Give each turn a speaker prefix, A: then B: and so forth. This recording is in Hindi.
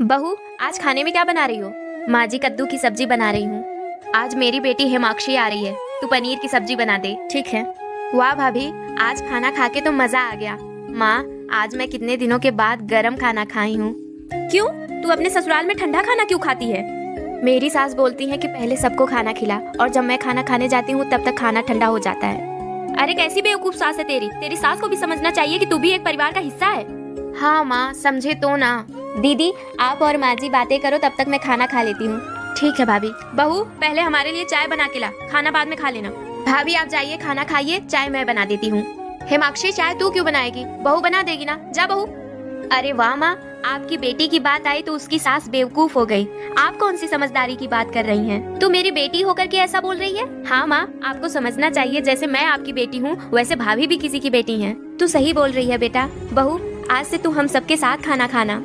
A: बहू, आज खाने में क्या बना रही हो? माँ जी कद्दू की सब्जी बना रही हूँ। आज मेरी बेटी हिमाक्षी आ रही है, तू पनीर की सब्जी बना दे, ठीक है? वाह भाभी, आज खाना खा के तो मजा आ गया। माँ, आज मैं कितने दिनों के बाद गरम खाना खाई हूँ। क्यों? तू अपने ससुराल में ठंडा खाना क्यों खाती है? मेरी सास बोलती है कि पहले सबको खाना खिला, और जब मैं खाना खाने जाती हूँ तब तक खाना ठंडा हो जाता है। अरे कैसी बेवकूफ सास है तेरी सास को भी समझना चाहिए कि तू भी एक परिवार का हिस्सा है। हाँ माँ, समझे तो ना। दीदी, आप और माँ जी बातें करो, तब तक मैं खाना खा लेती हूँ। ठीक है भाभी। बहू, पहले हमारे लिए चाय बना के ला, खाना बाद में खा लेना। भाभी आप जाइए, खाना खाइए, चाय मैं बना देती हूँ। हिमाक्षी, चाय तू क्यों बनाएगी? बहू बना देगी ना, जा बहू। अरे वाह माँ, आपकी बेटी की बात आई तो उसकी सास बेवकूफ हो गई। आप कौन सी समझदारी की बात कर रही हैं? तू मेरी बेटी होकर के ऐसा बोल रही है? हाँ माँ, आपको समझना चाहिए, जैसे मैं आपकी बेटी हूँ वैसे भाभी भी किसी की बेटी हैं। तू सही बोल रही है बेटा। बहू, आज से तू हम सबके साथ खाना खाना।